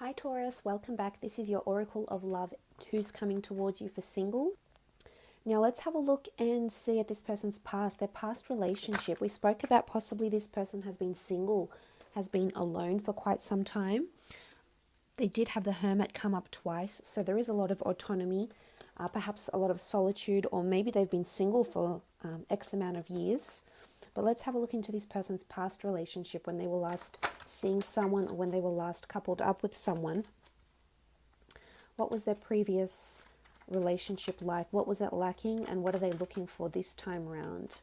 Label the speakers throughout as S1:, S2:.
S1: Hi Taurus, welcome back. This is your Oracle of Love, who's coming towards you for single. Now let's have a look and see at this person's past, their past relationship. We spoke about possibly this person has been single, has been alone for quite some time. They did have the Hermit come up twice, so there is a lot of autonomy, perhaps a lot of solitude, or maybe they've been single for X amount of years. But let's have a look into this person's past relationship, when they were last seeing someone or when they were last coupled up with someone. What was their previous relationship like? What was it lacking, and what are they looking for this time around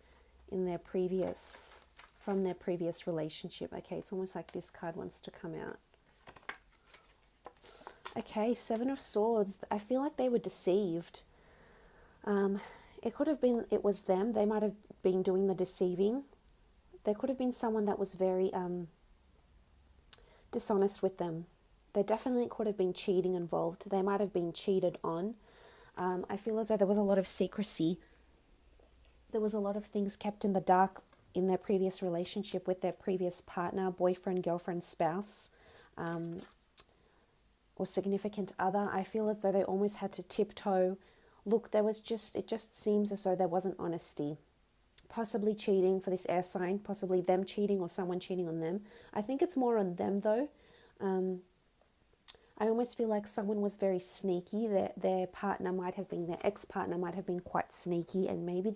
S1: in their previous, from their previous relationship? Okay, it's almost like this card wants to come out. Okay, Seven of Swords. I feel like they were deceived. It could have been it was them. They might have been doing the deceiving. There could have been someone that was very dishonest with them. There definitely could have been cheating involved. They might have been cheated on. I feel as though there was a lot of secrecy. There was a lot of things kept in the dark in their previous relationship with their previous partner, boyfriend, girlfriend, spouse, or significant other. I feel as though they almost had to tiptoe. Look, it just seems as though there wasn't honesty. Possibly cheating for this air sign, possibly them cheating or someone cheating on them. I think it's more on them though. I almost feel like someone was very sneaky. Their partner might have been, their ex-partner might have been quite sneaky, and maybe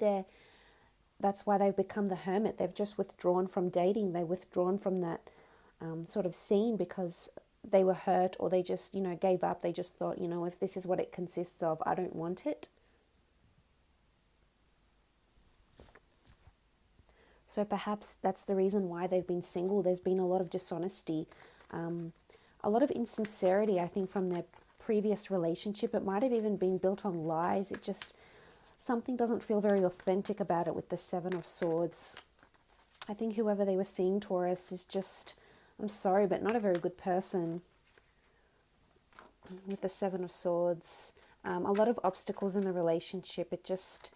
S1: that's why they've become the Hermit. They've just withdrawn from dating. They've withdrawn from that sort of scene because they were hurt, or they just, gave up. They just thought, if this is what it consists of, I don't want it. So perhaps that's the reason why they've been single. There's been a lot of dishonesty, a lot of insincerity, I think, from their previous relationship. It might have even been built on lies. Something doesn't feel very authentic about it with the Seven of Swords. I think whoever they were seeing, Taurus, is just, I'm sorry, but not a very good person with the Seven of Swords. A lot of obstacles in the relationship. It just,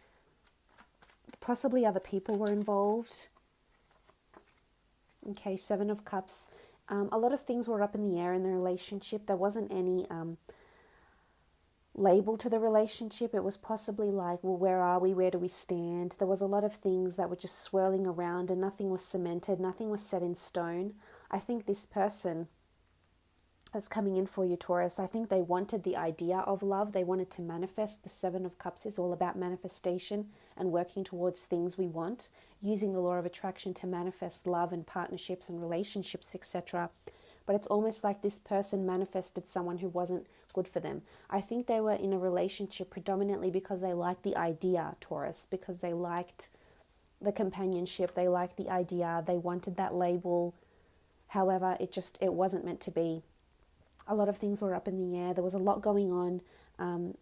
S1: possibly other people were involved. Okay, Seven of Cups. A lot of things were up in the air in the relationship. There wasn't any label to the relationship. It was possibly like, well, where are we? Where do we stand? There was a lot of things that were just swirling around, and nothing was cemented. Nothing was set in stone. I think this person that's coming in for you, Taurus, I think they wanted the idea of love. They wanted to manifest. The Seven of Cups is all about manifestation and working towards things we want, using the law of attraction to manifest love and partnerships and relationships, etc. But it's almost like this person manifested someone who wasn't good for them. I think they were in a relationship predominantly because they liked the idea, Taurus, because they liked the companionship, they liked the idea, they wanted that label. However, it wasn't meant to be. A lot of things were up in the air. There was a lot going on.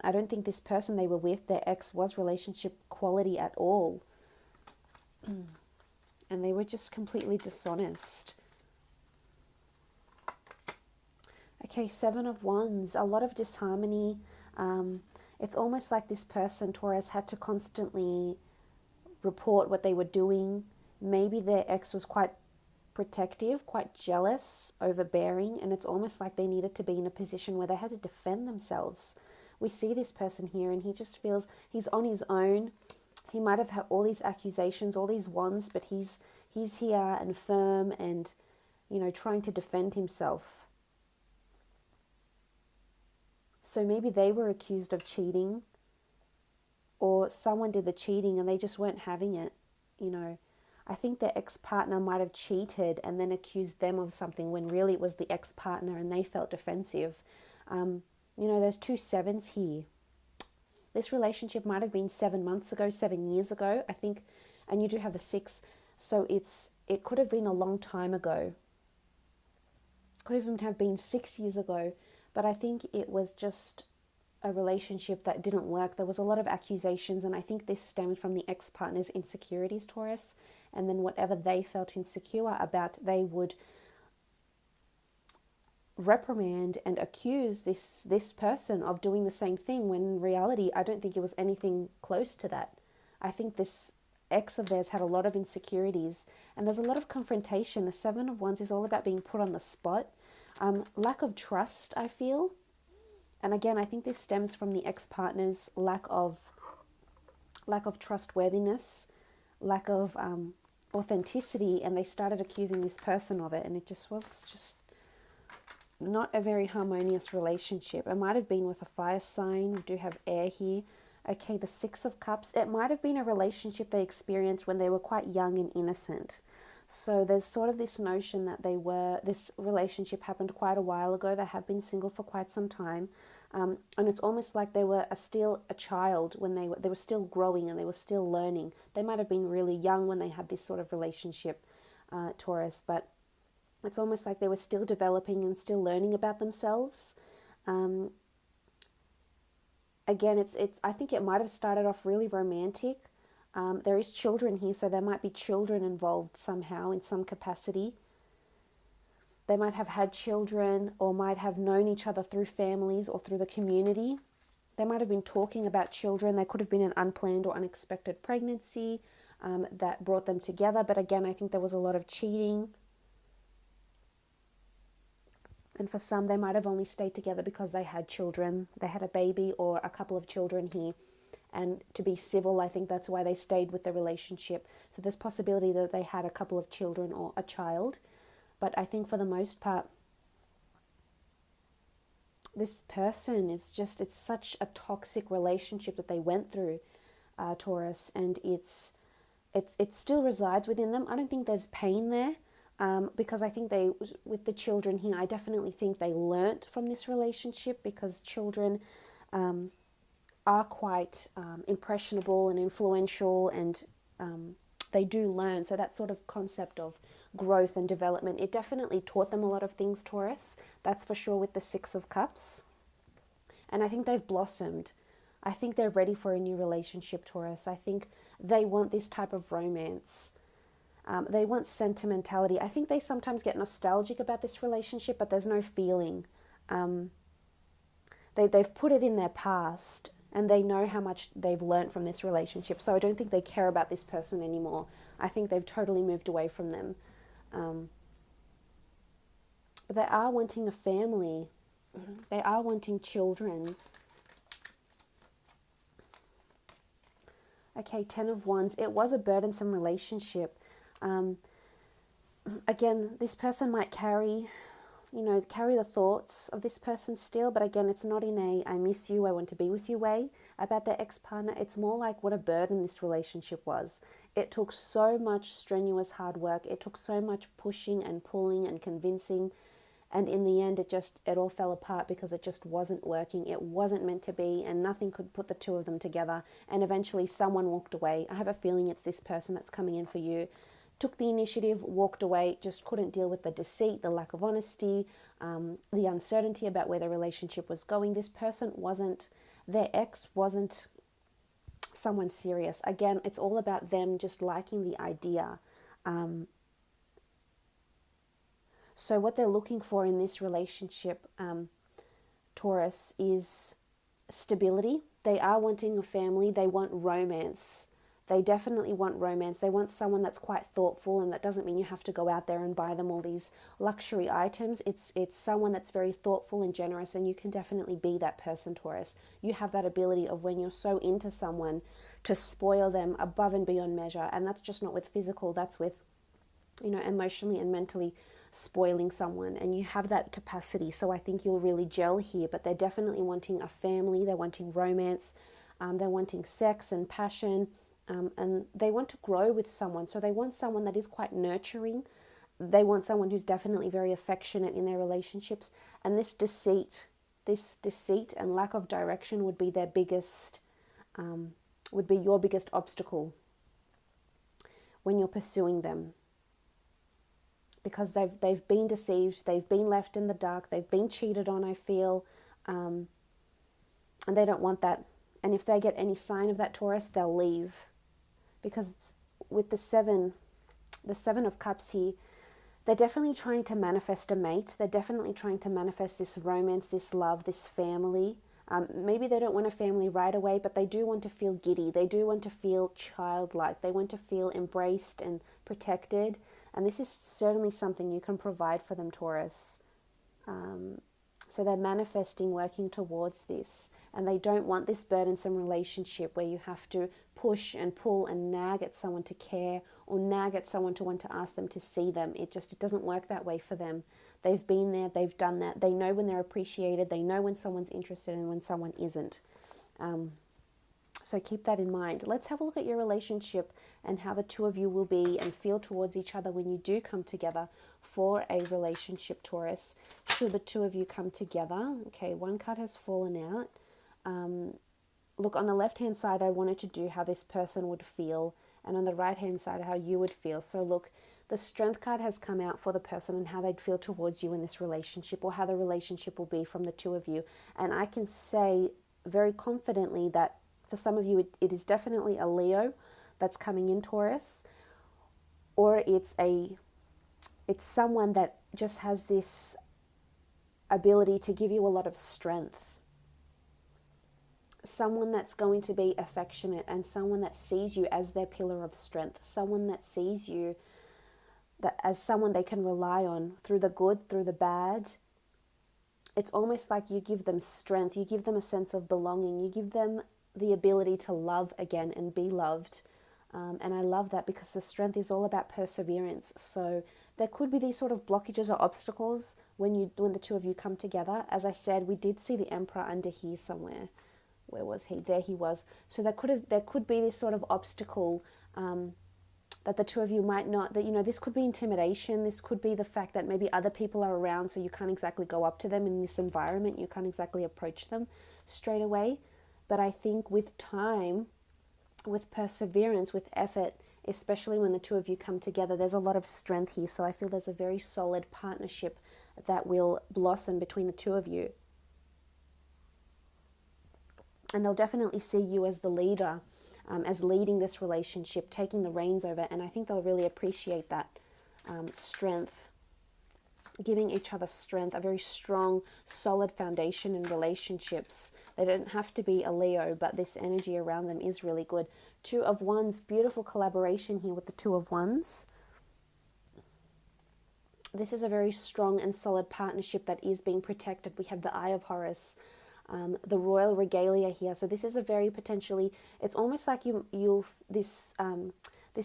S1: I don't think this person they were with, their ex, was relationship quality at all. And they were just completely dishonest. Okay, Seven of Wands. A lot of disharmony. It's almost like this person, Taurus, had to constantly report what they were doing. Maybe their ex was quite protective, quite jealous, overbearing, and it's almost like they needed to be in a position where they had to defend themselves. We see this person here, and he just feels he's on his own. He might have had all these accusations, all these wands, but he's here and firm and, trying to defend himself. So maybe they were accused of cheating, or someone did the cheating and they just weren't having it, I think their ex-partner might have cheated and then accused them of something when really it was the ex-partner and they felt defensive. There's two sevens here. This relationship might have been 7 months ago, 7 years ago, I think, and you do have the 6. So it could have been a long time ago. Could even have been 6 years ago, but I think it was just a relationship that didn't work. There was a lot of accusations, and I think this stems from the ex-partner's insecurities, Taurus, and then whatever they felt insecure about, they would reprimand and accuse this person of doing the same thing, when in reality, I don't think it was anything close to that. I think this ex of theirs had a lot of insecurities, and there's a lot of confrontation. The Seven of Wands is all about being put on the spot. Lack of trust, I feel. And again, I think this stems from the ex-partner's lack of trustworthiness, lack of authenticity, and they started accusing this person of it, and it just was just not a very harmonious relationship. It might have been with a fire sign. We do have air here. Okay, the Six of Cups. It might have been a relationship they experienced when they were quite young and innocent. So there's sort of this notion that this relationship happened quite a while ago. They have been single for quite some time. And it's almost like they were still a child when they were still growing and they were still learning. They might have been really young when they had this sort of relationship, Taurus, but it's almost like they were still developing and still learning about themselves. Again, it's I think it might have started off really romantic. There is children here, so there might be children involved somehow in some capacity. They might have had children or might have known each other through families or through the community. They might have been talking about children. There could have been an unplanned or unexpected pregnancy that brought them together. But again, I think there was a lot of cheating. And for some, they might have only stayed together because they had children. They had a baby or a couple of children here. And to be civil, I think that's why they stayed with the relationship. So there's possibility that they had a couple of children or a child. But I think for the most part, this person is just, it's such a toxic relationship that they went through, Taurus, and it still resides within them. I don't think there's pain there, because I think with the children here, I definitely think they learnt from this relationship, because children are quite impressionable and influential, and they do learn. So that sort of concept of growth and development, it definitely taught them a lot of things, Taurus. That's for sure with the Six of Cups. And I think they've blossomed. I think they're ready for a new relationship, Taurus. I think they want this type of romance. They want sentimentality. I think they sometimes get nostalgic about this relationship, but there's no feeling. They've put it in their past, and they know how much they've learnt from this relationship. So I don't think they care about this person anymore. I think they've totally moved away from them. But they are wanting a family. They are wanting children. Okay, Ten of Wands. It was a burdensome relationship. Again, this person might carry the thoughts of this person still, but again, it's not in a I miss you, I want to be with you way about their ex-partner. It's more like what a burden this relationship was. It took so much strenuous hard work. It took so much pushing and pulling and convincing, and in the end, it all fell apart because it just wasn't working. It wasn't meant to be, and nothing could put the two of them together, and eventually someone walked away. I have a feeling it's this person that's coming in for you. Took the initiative, walked away, just couldn't deal with the deceit, the lack of honesty, the uncertainty about where the relationship was going. This person their ex wasn't someone serious. Again, it's all about them just liking the idea. So what they're looking for in this relationship, Taurus, is stability. They are wanting a family. They want romance. They definitely want romance. They want someone that's quite thoughtful, and that doesn't mean you have to go out there and buy them all these luxury items. It's someone that's very thoughtful and generous, and you can definitely be that person, Taurus. You have that ability of, when you're so into someone, to spoil them above and beyond measure. And that's just not with physical, that's with, emotionally and mentally spoiling someone, and you have that capacity. So I think you'll really gel here. But they're definitely wanting a family. They're wanting romance. They're wanting sex and passion. And they want to grow with someone. So they want someone that is quite nurturing. They want someone who's definitely very affectionate in their relationships. And this deceit and lack of direction would be their biggest, would be your biggest obstacle when you're pursuing them. Because they've been deceived, they've been left in the dark, they've been cheated on, I feel, and they don't want that. And if they get any sign of that, Taurus, they'll leave. Because with the Seven of Cups here, they're definitely trying to manifest a mate. They're definitely trying to manifest this romance, this love, this family. Maybe they don't want a family right away, but they do want to feel giddy. They do want to feel childlike. They want to feel embraced and protected. And this is certainly something you can provide for them, Taurus. So they're manifesting, working towards this, and they don't want this burdensome relationship where you have to push and pull and nag at someone to care, or nag at someone to want to ask them to see them. It doesn't work that way for them. They've been there, they've done that. They know when they're appreciated, they know when someone's interested and when someone isn't. So keep that in mind. Let's have a look at your relationship and how the two of you will be and feel towards each other when you do come together for a relationship, Taurus. Should the two of you come together? Okay, one card has fallen out. Look, on the left-hand side, I wanted to do how this person would feel, and on the right-hand side, how you would feel. So look, the Strength card has come out for the person and how they'd feel towards you in this relationship, or how the relationship will be from the two of you. And I can say very confidently that for some of you, it is definitely a Leo that's coming in, Taurus, or it's someone that just has this ability to give you a lot of strength. Someone that's going to be affectionate, and someone that sees you as their pillar of strength. Someone that sees you that as someone they can rely on through the good, through the bad. It's almost like you give them strength. You give them a sense of belonging. You give them the ability to love again and be loved. And I love that, because the Strength is all about perseverance. So there could be these sort of blockages or obstacles when the two of you come together. As I said, we did see the Emperor under here somewhere. Where was he? There he was. So there could be this sort of obstacle that the two of you might not, that, this could be intimidation. This could be the fact that maybe other people are around, so you can't exactly go up to them in this environment. You can't exactly approach them straight away. But I think with time, with perseverance, with effort, especially when the two of you come together, there's a lot of strength here. So I feel there's a very solid partnership that will blossom between the two of you. And they'll definitely see you as the leader, as leading this relationship, taking the reins over. And I think they'll really appreciate that strength, giving each other strength, a very strong, solid foundation in relationships. They don't have to be a Leo, but this energy around them is really good. Two of Wands, beautiful collaboration here with the Two of Wands. This is a very strong and solid partnership that is being protected. We have the Eye of Horus, the Royal Regalia here. So this is a very potentially, it's almost like this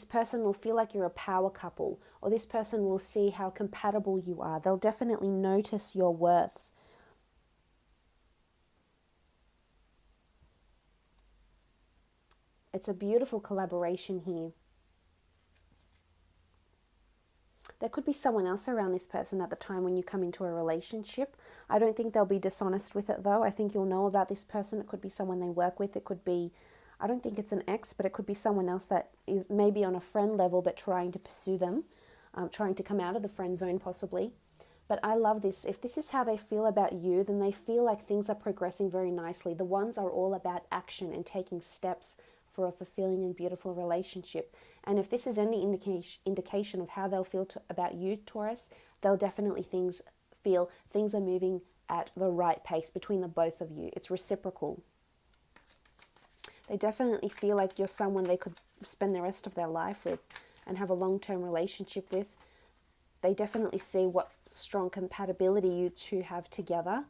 S1: person will feel like you're a power couple, or this person will see how compatible you are. They'll definitely notice your worth. It's a beautiful collaboration here. There could be someone else around this person at the time when you come into a relationship. I don't think they'll be dishonest with it though. I think you'll know about this person. It could be someone they work with. It could be, I don't think it's an ex, but it could be someone else that is maybe on a friend level but trying to pursue them, trying to come out of the friend zone possibly. But I love this. If this is how they feel about you, then they feel like things are progressing very nicely. The Wands are all about action and taking steps for a fulfilling and beautiful relationship. And if this is any indication of how they'll feel about you, Taurus, they'll definitely feel things are moving at the right pace between the both of you. It's reciprocal. They definitely feel like you're someone they could spend the rest of their life with and have a long-term relationship with. They definitely see what strong compatibility you two have together.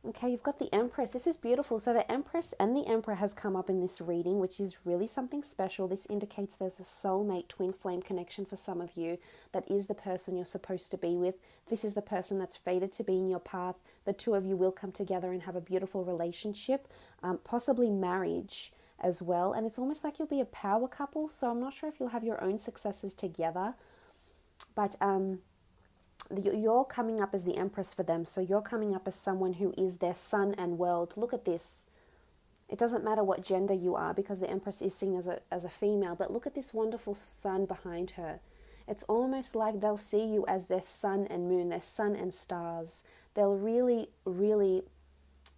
S1: Okay, you've got the Empress. This is beautiful. So the Empress and the Emperor has come up in this reading, which is really something special. This indicates there's a soulmate twin flame connection for some of you. That is the person you're supposed to be with. This is the person that's fated to be in your path. The two of you will come together and have a beautiful relationship, possibly marriage as well. And it's almost like you'll be a power couple. So I'm not sure if you'll have your own successes together. But you're coming up as the Empress for them. So you're coming up as someone who is their sun and world. Look at this. It doesn't matter what gender you are, because the Empress is seen as a female. But look at this wonderful sun behind her. It's almost like they'll see you as their sun and moon, their sun and stars. They'll really, really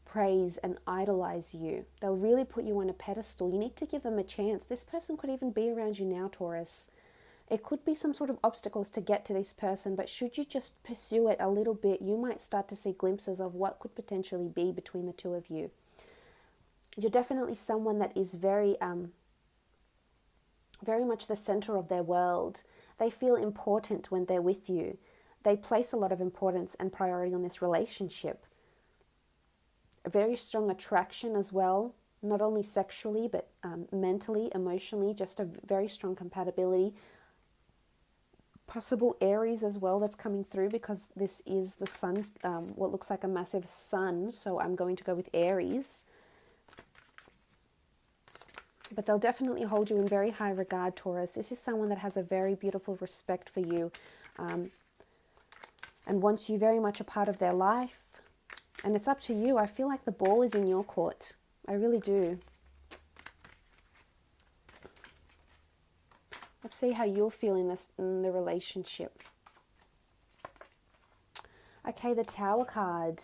S1: praise and idolize you. They'll really put you on a pedestal. You need to give them a chance. This person could even be around you now, Taurus. It could be some sort of obstacles to get to this person, but should you just pursue it a little bit, you might start to see glimpses of what could potentially be between the two of you. You're definitely someone that is very much the center of their world. They feel important when they're with you. they place a lot of importance and priority on this relationship. A very strong attraction as well, not only sexually, but mentally, emotionally, just a very strong compatibility. Possible Aries as well that's coming through, because this is the sun, what looks like a massive sun. So I'm going to go with Aries. But they'll definitely hold you in very high regard, Taurus. This is someone that has a very beautiful respect for you, and wants you very much a part of their life. And it's up to you. I feel like the ball is in your court. I really do. Let's see how you'll feel in the relationship. Okay, the Tower card.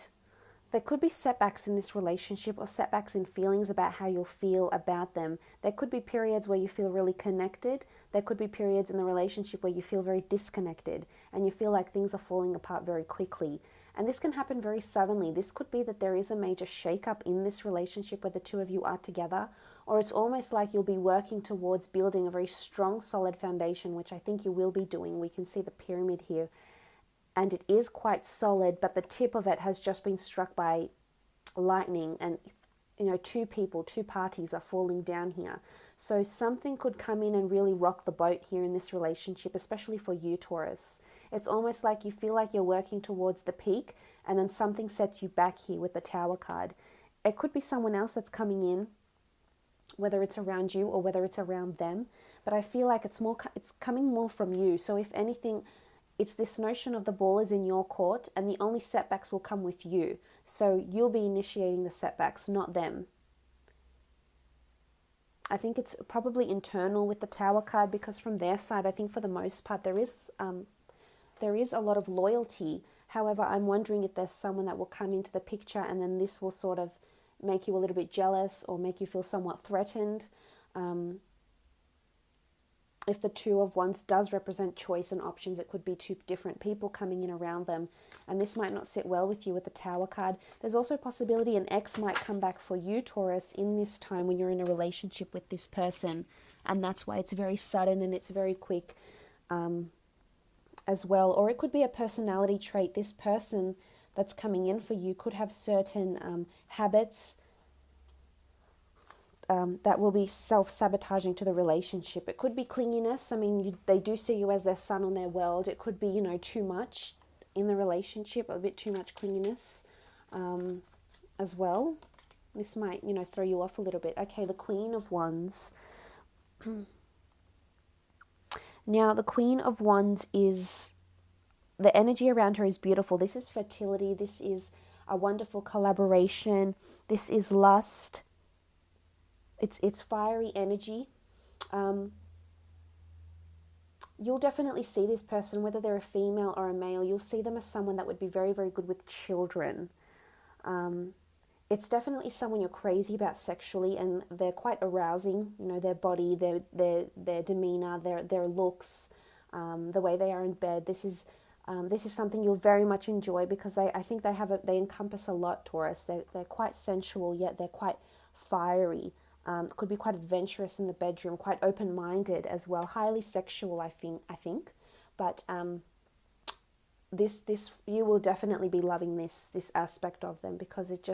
S1: There could be setbacks in this relationship, or setbacks in feelings about how you'll feel about them. There could be periods where you feel really connected. There could be periods in the relationship where you feel very disconnected and you feel like things are falling apart very quickly. And this can happen very suddenly. This could be that there is a major shakeup in this relationship where the two of you are together, or it's almost like you'll be working towards building a very strong, solid foundation, which I think you will be doing. We can see the pyramid here. And it is quite solid, but the tip of it has just been struck by lightning, and two parties are falling down here. So something could come in and really rock the boat here in this relationship, especially for you, Taurus. It's almost like you feel like you're working towards the peak, and then something sets you back here with the Tower card. It could be someone else that's coming in, whether it's around you or whether it's around them, but I feel like it's coming more from you. So if anything, it's this notion of the ball is in your court, and the only setbacks will come with you. So you'll be initiating the setbacks, not them. I think it's probably internal with the Tower card, because from their side, I think for the most part, there is a lot of loyalty. However, I'm wondering if there's someone that will come into the picture, and then this will sort of make you a little bit jealous or make you feel somewhat threatened. If the Two of Wands does represent choice and options, it could be two different people coming in around them, and this might not sit well with you with the Tower card. There's also a possibility an ex might come back for you, Taurus, in this time when you're in a relationship with this person, and that's why it's very sudden and it's very quick as well. Or it could be a personality trait. This person that's coming in for you could have certain habits that will be self-sabotaging to the relationship. It could be clinginess. I mean, they do see you as their sun on their world. It could be, too much in the relationship, a bit too much clinginess as well. This might, throw you off a little bit. Okay, the Queen of Wands. Now, the Queen of Wands the energy around her is beautiful. This is fertility. This is a wonderful collaboration. This is lust. It's fiery energy. You'll definitely see this person, whether they're a female or a male, you'll see them as someone that would be very, very good with children. It's definitely someone you're crazy about sexually, and they're quite arousing. Their body, their demeanor, their looks, the way they are in bed. This is something you'll very much enjoy, because I think they encompass a lot, Taurus. They're quite sensual, yet they're quite fiery. Could be quite adventurous in the bedroom, quite open-minded as well, highly sexual, I think. But this you will definitely be loving this aspect of them, because it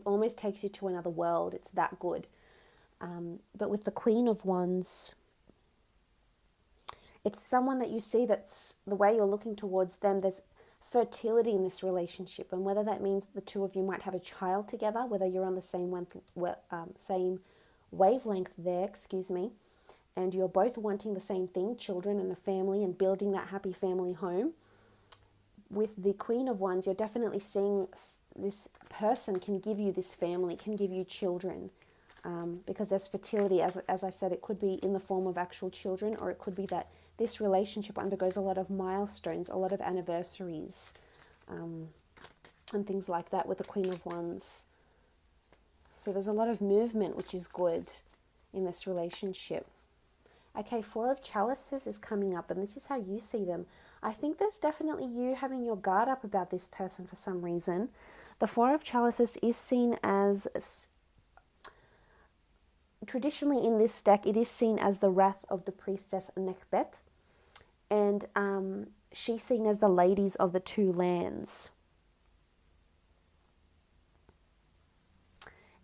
S1: almost takes you to another world. It's that good. But with the Queen of Wands, it's someone that you see, that's the way you're looking towards them. There's fertility in this relationship, and whether that means the two of you might have a child together, whether you're on the same wavelength there, and you're both wanting the same thing, children and a family, and building that happy family home. With the Queen of Wands, you're definitely seeing this person can give you this family, can give you children, because there's fertility. As I said, it could be in the form of actual children, or it could be that this relationship undergoes a lot of milestones, a lot of anniversaries, and things like that with the Queen of Wands. So there's a lot of movement, which is good in this relationship. Okay, Four of Chalices is coming up, and this is how you see them. I think there's definitely you having your guard up about this person for some reason. The Four of Chalices is seen as, traditionally in this deck, it is seen as the wrath of the priestess Nekhbet. And she's seen as the ladies of the two lands.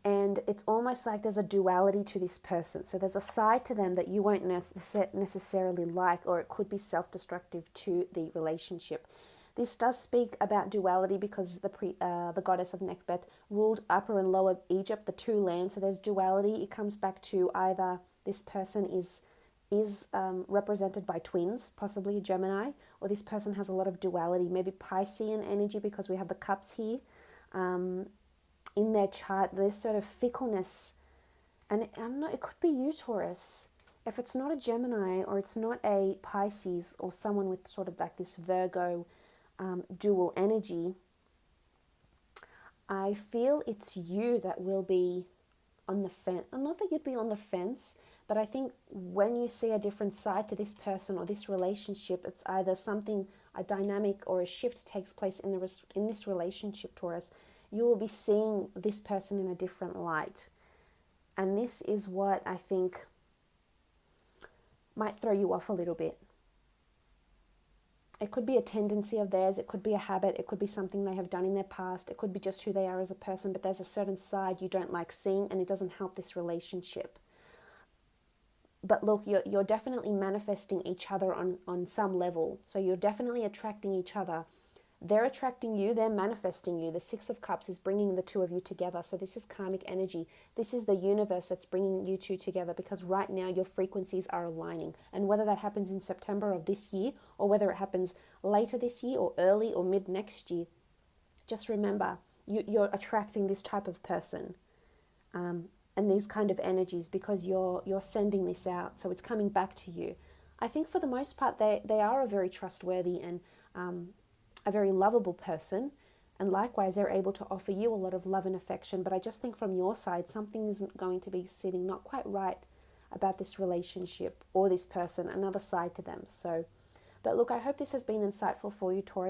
S1: And it's almost like there's a duality to this person. So there's a side to them that you won't necessarily like, or it could be self-destructive to the relationship. This does speak about duality because the goddess of Nekhbet ruled Upper and Lower Egypt, the two lands. So there's duality. It comes back to either this person is represented by twins, possibly a Gemini, or this person has a lot of duality, maybe Piscean energy because we have the cups here. In their chart, there's sort of fickleness, and I don't know, it could be you, Taurus. If it's not a Gemini or it's not a Pisces or someone with sort of like this Virgo dual energy, I feel it's you that will be on the fence. Not that you'd be on the fence, but I think when you see a different side to this person or this relationship, it's either something, a dynamic or a shift takes place in this relationship, Taurus. You will be seeing this person in a different light. And this is what I think might throw you off a little bit. It could be a tendency of theirs, it could be a habit, it could be something they have done in their past, it could be just who they are as a person, but there's a certain side you don't like seeing and it doesn't help this relationship. But look, you're definitely manifesting each other on some level. So you're definitely attracting each other. They're attracting you, they're manifesting you. The Six of Cups is bringing the two of you together. So this is karmic energy. This is the universe that's bringing you two together because right now your frequencies are aligning. And whether that happens in September of this year or whether it happens later this year or early or mid next year, just remember, you're attracting this type of person and these kind of energies because you're sending this out. So it's coming back to you. I think for the most part, they are a very trustworthy and a very lovable person, and likewise they're able to offer you a lot of love and affection. But I just think from your side something isn't going to be sitting not quite right about this relationship or this person, another side to them. So but look, I hope this has been insightful for you, Taurus.